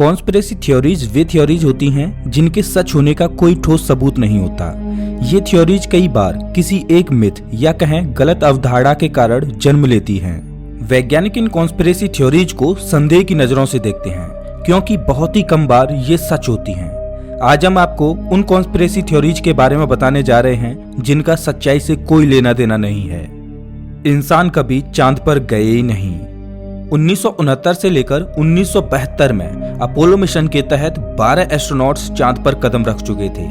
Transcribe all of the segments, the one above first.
Conspiracy theories वे theories होती हैं जिनके सच होने का कोई ठोस सबूत नहीं होता। ये थ्योरीज कई बार किसी एक मिथ या कहें गलत अवधारणा के कारण जन्म लेती हैं। वैज्ञानिक इन कॉन्स्पिरेसी थ्योरीज को संदेह की नजरों से देखते हैं क्योंकि बहुत ही कम बार ये सच होती हैं। आज हम आपको उन कॉन्स्पिरेसी थ्योरीज के बारे में बताने जा रहे हैं जिनका सच्चाई से कोई लेना देना नहीं है। इंसान कभी चांद पर गए ही नहीं। 1969 से लेकर 1972 में अपोलो मिशन के तहत 12 एस्ट्रोनॉट्स चांद पर कदम रख चुके थे।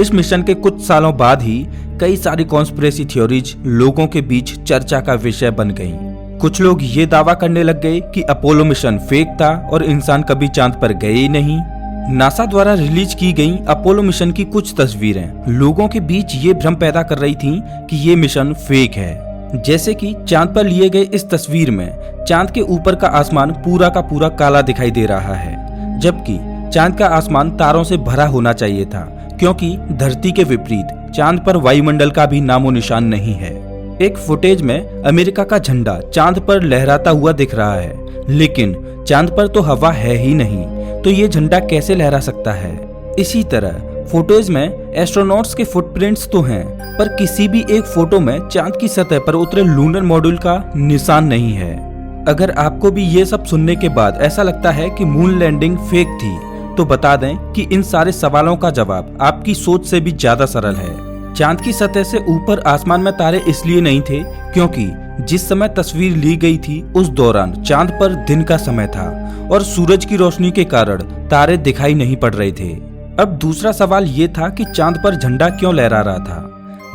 इस मिशन के कुछ सालों बाद ही कई सारी कॉन्स्पिरेसी थ्योरीज लोगों के बीच चर्चा का विषय बन गईं। कुछ लोग ये दावा करने लग गए कि अपोलो मिशन फेक था और इंसान कभी चांद पर गए ही नहीं। नासा द्वारा रिलीज की गई अपोलो मिशन की कुछ तस्वीरें लोगों के बीच ये भ्रम पैदा कर रही थीं कि ये मिशन फेक है। जैसे कि चांद पर लिए गए इस तस्वीर में चांद के ऊपर का आसमान पूरा का पूरा काला दिखाई दे रहा है, जबकि चांद का आसमान तारों से भरा होना चाहिए था क्योंकि धरती के विपरीत चांद पर वायुमंडल का भी नामो निशान नहीं है। एक फुटेज में अमेरिका का झंडा चांद पर लहराता हुआ दिख रहा है, लेकिन चांद पर तो हवा है ही नहीं, तो ये झंडा कैसे लहरा सकता है। इसी तरह फोटोज में एस्ट्रोनॉट्स के फुटप्रिंट्स तो हैं, पर किसी भी एक फोटो में चांद की सतह पर उतरे लूनर मॉड्यूल का निशान नहीं है। अगर आपको भी ये सब सुनने के बाद ऐसा लगता है कि मून लैंडिंग फेक थी, तो बता दें कि इन सारे सवालों का जवाब आपकी सोच से भी ज्यादा सरल है। चांद की सतह से ऊपर आसमान में तारे इसलिए नहीं थे क्योंकि जिस समय तस्वीर ली गई थी उस दौरान चांद पर दिन का समय था और सूरज की रोशनी के कारण तारे दिखाई नहीं पड़ रहे थे। अब दूसरा सवाल ये था कि चांद पर झंडा क्यों लहरा रहा था।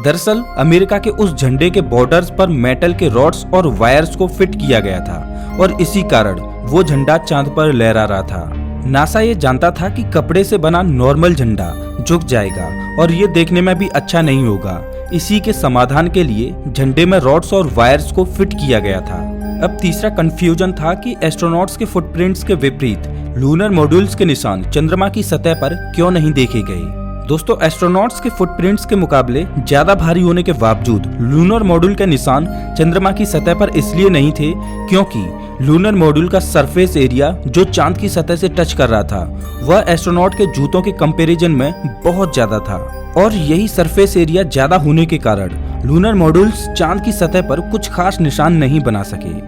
दरअसल अमेरिका के उस झंडे के बॉर्डर्स पर मेटल के रॉड्स और वायर्स को फिट किया गया था और इसी कारण वो झंडा चांद पर लहरा रहा था। नासा ये जानता था कि कपड़े से बना नॉर्मल झंडा झुक जाएगा और ये देखने में भी अच्छा नहीं होगा। इसी के समाधान के लिए झंडे में रॉड्स और वायर्स को फिट किया गया था। अब तीसरा कंफ्यूजन था कि एस्ट्रोनॉट्स के फुटप्रिंट्स के विपरीत लूनर मॉड्यूल्स के निशान चंद्रमा की सतह पर क्यों नहीं देखे गए। दोस्तों, एस्ट्रोनॉट्स के फुटप्रिंट्स के मुकाबले ज्यादा भारी होने के बावजूद लूनर मॉड्यूल के निशान चंद्रमा की सतह पर इसलिए नहीं थे क्योंकि लूनर मॉड्यूल का सरफेस एरिया जो चांद की सतह से टच कर रहा था वह एस्ट्रोनॉट के जूतों के कंपैरिजन में बहुत ज्यादा था और यही सरफेस एरिया ज्यादा होने के कारण लूनर मॉड्यूल्स चांद की सतह पर कुछ खास निशान नहीं बना सके।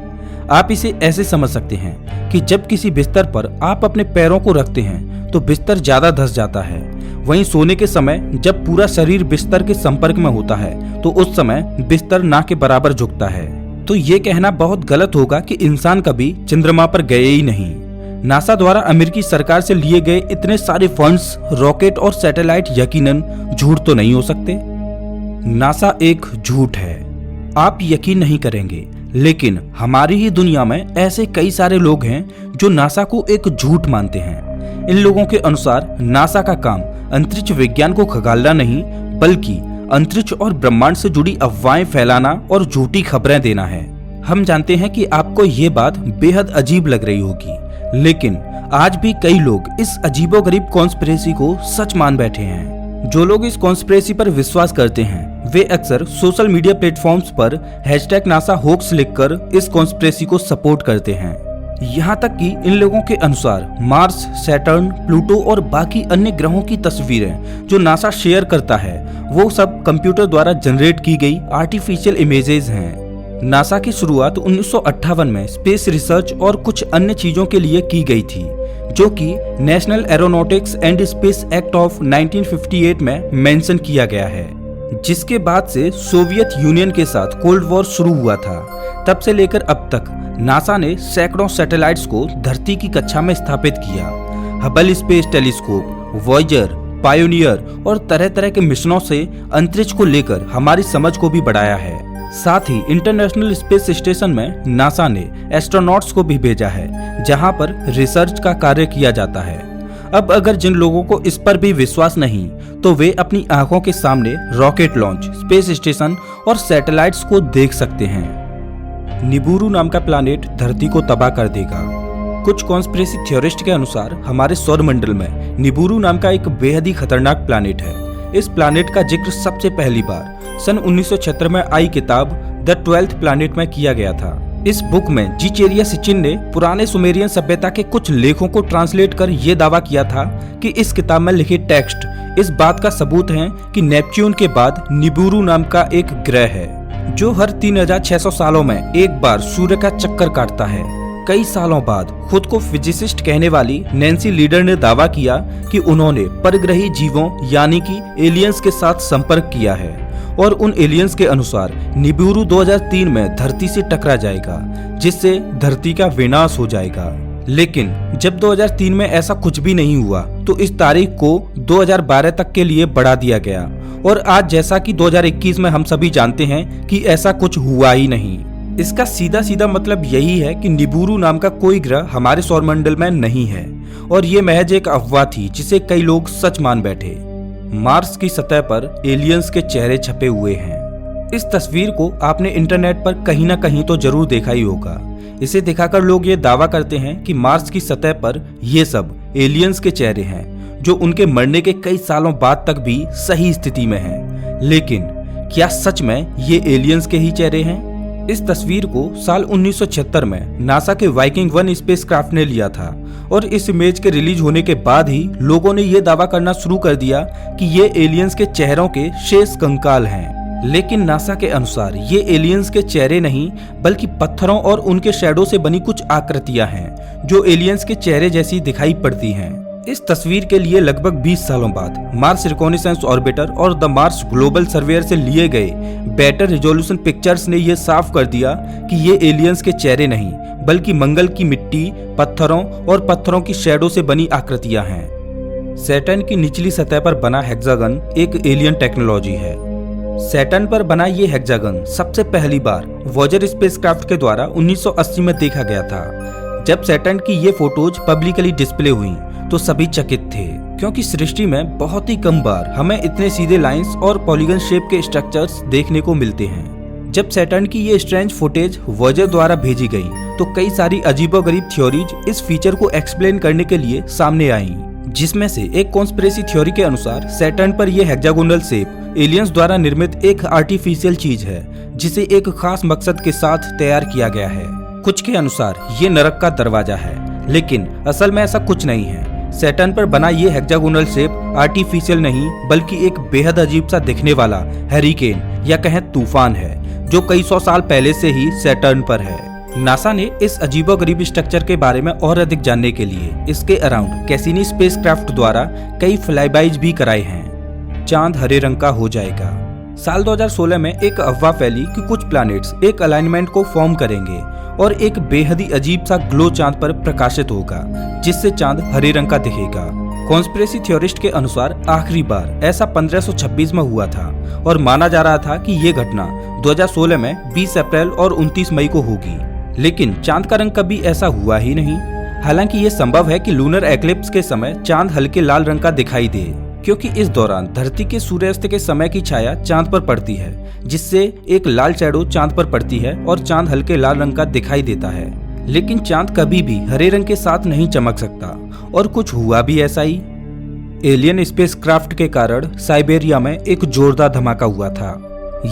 आप इसे ऐसे समझ सकते हैं कि जब किसी बिस्तर पर आप अपने पैरों को रखते हैं तो बिस्तर ज्यादा धंस जाता है, वहीं सोने के समय जब पूरा शरीर बिस्तर के संपर्क में होता है तो उस समय बिस्तर ना के बराबर झुकता है। तो ये कहना बहुत गलत होगा कि इंसान कभी चंद्रमा पर गए ही नहीं। नासा द्वारा अमेरिकी सरकार से लिए गए इतने सारे फंड्स, रॉकेट और सैटेलाइट यकीनन झूठ तो नहीं हो सकते। नासा एक झूठ है, आप यकीन नहीं करेंगे, लेकिन हमारी ही दुनिया में ऐसे कई सारे लोग हैं जो नासा को एक झूठ मानते हैं। इन लोगों के अनुसार नासा का काम अंतरिक्ष विज्ञान को खगालना नहीं बल्कि अंतरिक्ष और ब्रह्मांड से जुड़ी अफवाहें फैलाना और झूठी खबरें देना है। हम जानते हैं कि आपको ये बात बेहद अजीब लग रही होगी, लेकिन आज भी कई लोग इस अजीबोगरीब कॉन्स्पिरेसी को सच मान बैठे हैं। जो लोग इस कॉन्स्पिरेसी पर विश्वास करते हैं वे अक्सर सोशल मीडिया प्लेटफॉर्म्स पर #NASA होक्स लिखकर इस कॉन्स्पिरेसी को सपोर्ट करते हैं। यहाँ तक कि इन लोगों के अनुसार मार्स, सैटर्न, प्लूटो और बाकी अन्य ग्रहों की तस्वीरें जो नासा शेयर करता है वो सब कंप्यूटर द्वारा जनरेट की गई आर्टिफिशियल इमेजेस हैं। नासा की शुरुआत 1958 में स्पेस रिसर्च और कुछ अन्य चीजों के लिए की गई थी जो कि national aeronautics and space act of 1958 में मेंशन किया गया है, जिसके बाद से सोवियत यूनियन के साथ कोल्ड वॉर शुरू हुआ था। तब से लेकर अब तक नासा ने सैकड़ों सैटेलाइट्स को धरती की कक्षा में स्थापित किया। Hubble space telescope, Voyager, pioneer और तरह तरह के मिशनों से अंतरिक्ष को लेकर हमारी समझ को भी बढ़ाया है। साथ ही इंटरनेशनल स्पेस स्टेशन में नासा ने एस्ट्रोनॉट्स को भी भेजा है जहां पर रिसर्च का कार्य किया जाता है। अब अगर जिन लोगों को इस पर भी विश्वास नहीं तो वे अपनी आंखों के सामने रॉकेट लॉन्च, स्पेस स्टेशन और सैटेलाइट्स को देख सकते हैं। निबुरु नाम का प्लैनेट धरती को तबाह कर देगा। कुछ कॉन्स्पिरेसी थ्योरिस्ट के अनुसार हमारे सौरमंडल में निबुरु नाम का एक बेहद ही खतरनाक प्लैनेट है। इस प्लैनेट का जिक्र सबसे पहली बार सन 1976 में आई किताब द 12th प्लैनेट में किया गया था। इस बुक में जीचेरिया सिचिन ने पुराने सुमेरियन सभ्यता के कुछ लेखों को ट्रांसलेट कर ये दावा किया था कि इस किताब में लिखे टेक्स्ट इस बात का सबूत हैं कि नेपच्यून के बाद निबिरू नाम का एक ग्रह है जो हर 3600 सालों में एक बार सूर्य का चक्कर काटता है। कई सालों बाद खुद को फिजिसिस्ट कहने वाली नैन्सी लीडर ने दावा किया कि उन्होंने परग्रही जीवों यानी कि एलियंस के साथ संपर्क किया है और उन एलियंस के अनुसार निबिरू 2003 में धरती से टकरा जाएगा जिससे धरती का विनाश हो जाएगा। लेकिन जब 2003 में ऐसा कुछ भी नहीं हुआ तो इस तारीख को 2012 तक के लिए बढ़ा दिया गया और आज जैसा कि 2021 में हम सभी जानते हैं कि ऐसा कुछ हुआ ही नहीं। इसका सीधा सीधा मतलब यही है कि निबिरू नाम का कोई ग्रह हमारे सौरमंडल में नहीं है और ये महज एक अफवाह थी जिसे कई लोग सच मान बैठे। मार्स की सतह पर एलियंस के चेहरे छपे हुए हैं। इस तस्वीर को आपने इंटरनेट पर कहीं ना कहीं तो जरूर देखा ही होगा। इसे दिखाकर लोग ये दावा करते हैं कि मार्स की सतह पर ये सब एलियंस के चेहरे हैं जो उनके मरने के कई सालों बाद तक भी सही स्थिति में हैं। लेकिन क्या सच में ये एलियंस के ही चेहरे हैं? इस तस्वीर को साल 1976 में नासा के वाइकिंग 1 स्पेसक्राफ्ट ने लिया था और इस इमेज के रिलीज होने के बाद ही लोगों ने ये दावा करना शुरू कर दिया कि ये एलियंस के चेहरों के शेष कंकाल हैं। लेकिन नासा के अनुसार ये एलियंस के चेहरे नहीं बल्कि पत्थरों और उनके शैडो से बनी कुछ आकृतियां हैं जो एलियंस के चेहरे जैसी दिखाई पड़ती हैं। इस तस्वीर के लिए लगभग 20 सालों बाद मार्स रिकॉनेसेंस ऑर्बिटर और द मार्स ग्लोबल सर्वेयर से लिए गए बेटर रिजोल्यूशन पिक्चर्स ने यह साफ कर दिया कि ये एलियंस के चेहरे नहीं बल्कि मंगल की मिट्टी, पत्थरों और पत्थरों की शैडो से बनी आकृतियां हैं। सैटर्न की निचली सतह पर बना हेक्सागन एक एलियन टेक्नोलॉजी है। सैटर्न पर बना ये हेक्सागन सबसे पहली बार वॉयेजर स्पेसक्राफ्ट के द्वारा 1980 में देखा गया था। जब सैटर्न की ये फोटोज पब्लिकली डिस्प्ले हुई तो सभी चकित थे क्योंकि सृष्टि में बहुत ही कम बार हमें इतने सीधे लाइंस और पॉलीगन शेप के स्ट्रक्चर्स देखने को मिलते हैं। जब सैटर्न की ये स्ट्रेंज फुटेज वॉयेजर द्वारा भेजी गई तो कई सारी अजीबोगरीब थ्योरीज इस फीचर को एक्सप्लेन करने के लिए सामने आई, जिसमें से एक कॉन्स्पिरेसी थ्योरी के अनुसार सैटर्न पर यह हेक्सागोनल शेप एलियंस द्वारा निर्मित एक आर्टिफिशियल चीज है जिसे एक खास मकसद के साथ तैयार किया गया है। कुछ के अनुसार ये नरक का दरवाजा है, लेकिन असल में ऐसा कुछ नहीं है। सैटर्न पर बना ये हेक्सागोनल शेप आर्टिफिशियल नहीं बल्कि एक बेहद अजीब सा दिखने वाला हैरिकेन या कहें तूफान है जो कई सौ साल पहले से ही सैटर्न पर है। नासा ने इस अजीबोगरीब स्ट्रक्चर के बारे में और अधिक जानने के लिए इसके अराउंड कैसिनी स्पेसक्राफ्ट द्वारा कई फ्लाईबाइज भी कराए हैं। चांद हरे रंग का हो जाएगा। साल 2016 में एक अफवाह फैली कि कुछ प्लैनेट्स एक अलाइनमेंट को फॉर्म करेंगे और एक बेहद ही अजीब सा ग्लो चांद पर प्रकाशित होगा जिससे चांद हरे रंग का दिखेगा। कॉन्स्पिरेसी थ्योरिस्ट के अनुसार आखिरी बार ऐसा 1526 में हुआ था और माना जा रहा था कि ये घटना 2016 में 20 अप्रैल और 29 मई को होगी, लेकिन चांद का रंग कभी ऐसा हुआ ही नहीं। हालांकि ये संभव है कि लूनर एक्लिप्स के समय चांद हल्के लाल रंग का दिखाई दे क्योंकि इस दौरान धरती के सूर्यास्त के समय की छाया चांद पर पड़ती है जिससे एक लाल शैडो चांद पर पड़ती है और चांद हल्के लाल रंग का दिखाई देता है। लेकिन चांद कभी भी हरे रंग के साथ नहीं चमक सकता और कुछ हुआ भी ऐसा ही। एलियन स्पेसक्राफ्ट के कारण साइबेरिया में एक जोरदार धमाका हुआ था।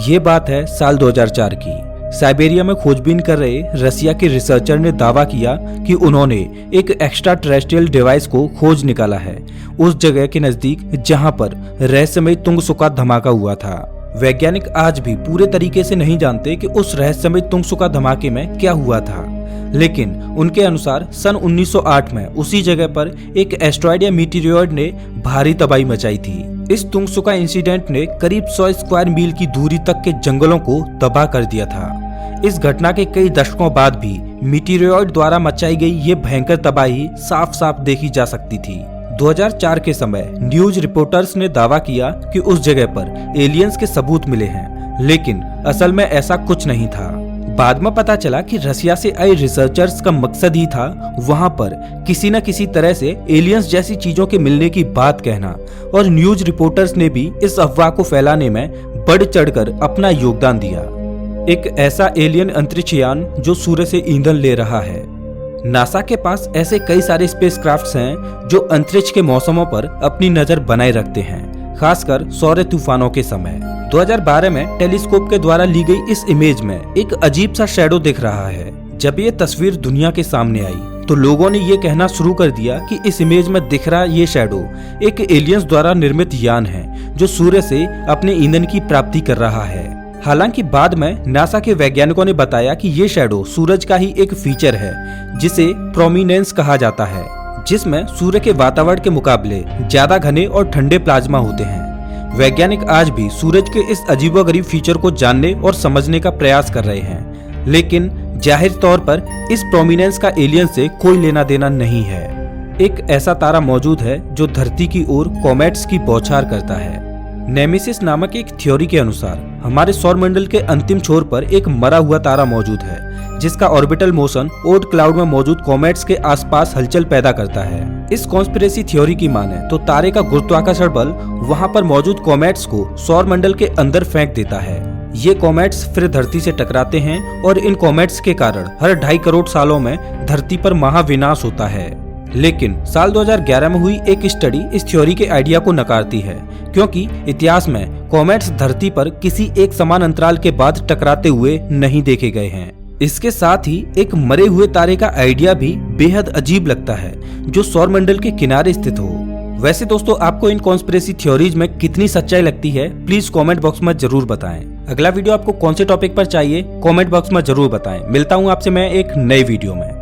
ये बात है साल 2004 की। साइबेरिया में खोजबीन कर रहे रसिया के रिसर्चर ने दावा किया कि उन्होंने एक एक्स्ट्रा टेरेस्ट्रियल डिवाइस को खोज निकाला है उस जगह के नजदीक जहां पर रहस्यमय तुंगसुका धमाका हुआ था। वैज्ञानिक आज भी पूरे तरीके से नहीं जानते कि उस रहस्यमय तुंगसुका धमाके में क्या हुआ था, लेकिन उनके अनुसार सन 1908 में उसी जगह पर एक एस्ट्रॉइड या मीटियोरॉइड ने भारी तबाही मचाई थी। इस तुंगसुका इंसिडेंट ने करीब 100 स्क्वायर मील की दूरी तक के जंगलों को तबाह कर दिया था। इस घटना के कई दशकों बाद भी मीटियोरॉइड द्वारा मचाई गई ये भयंकर तबाही साफ साफ देखी जा सकती थी। 2004 के समय न्यूज रिपोर्टर्स ने दावा किया कि उस जगह पर एलियंस के सबूत मिले हैं, लेकिन असल में ऐसा कुछ नहीं था। बाद में पता चला कि रसिया से आए रिसर्चर्स का मकसद ही था वहां पर किसी न किसी तरह से एलियंस जैसी चीजों के मिलने की बात कहना, और न्यूज रिपोर्टर्स ने भी इस अफवाह को फैलाने में बढ़ चढ़कर अपना योगदान दिया। एक ऐसा एलियन अंतरिक्षयान जो सूर्य से ईंधन ले रहा है। नासा के पास ऐसे कई सारे स्पेसक्राफ्ट्स हैं जो अंतरिक्ष के मौसमों पर अपनी नजर बनाए रखते हैं, खासकर सौर तूफानों के समय। 2012 में टेलीस्कोप के द्वारा ली गई इस इमेज में एक अजीब सा शैडो दिख रहा है जब ये तस्वीर दुनिया के सामने आई तो लोगों ने ये कहना शुरू कर दिया कि इस इमेज में दिख रहा ये शैडो एक एलियंस द्वारा निर्मित यान है जो सूर्य से अपने ईंधन की प्राप्ति कर रहा है। हालांकि बाद में नासा के वैज्ञानिकों ने बताया कि ये शैडो सूरज का ही एक फीचर है जिसे प्रोमिनेंस कहा जाता है, जिसमें सूर्य के वातावरण के मुकाबले ज्यादा घने और ठंडे प्लाज्मा होते हैं। वैज्ञानिक आज भी सूरज के इस अजीबोगरीब फीचर को जानने और समझने का प्रयास कर रहे हैं, लेकिन जाहिर तौर पर इस प्रोमिनेंस का एलियन से कोई लेना देना नहीं है। एक ऐसा तारा मौजूद है जो धरती की ओर कॉमेट्स की बौछार करता है। नेमेसिस नामक एक थ्योरी के अनुसार हमारे सौरमंडल के अंतिम छोर पर एक मरा हुआ तारा मौजूद है जिसका ऑर्बिटल मोशन ओर्ट क्लाउड में मौजूद कॉमेट्स के आसपास हलचल पैदा करता है। इस कॉन्स्पिरेसी थ्योरी की माने तो तारे का गुरुत्वाकर्षण बल वहां पर मौजूद कॉमेट्स को सौरमंडल के अंदर फेंक देता है। ये कॉमेट्स फिर धरती से टकराते हैं और इन कॉमेट्स के कारण हर 2.5 करोड़ सालों में धरती पर महाविनाश होता है। लेकिन साल 2011 में हुई एक स्टडी इस थ्योरी के आइडिया को नकारती है, क्योंकि इतिहास में कॉमेट्स धरती पर किसी एक समान अंतराल के बाद टकराते हुए नहीं देखे गए हैं। इसके साथ ही एक मरे हुए तारे का आइडिया भी बेहद अजीब लगता है जो सौरमंडल के किनारे स्थित हो। वैसे दोस्तों, आपको इन कॉन्स्पिरेसी थ्योरीज में कितनी सच्चाई लगती है प्लीज कमेंट बॉक्स में जरूर बताएं। अगला वीडियो आपको कौन से टॉपिक पर चाहिए कमेंट बॉक्स में जरूर बताएं। मिलता हूं आपसे मैं एक नई वीडियो में।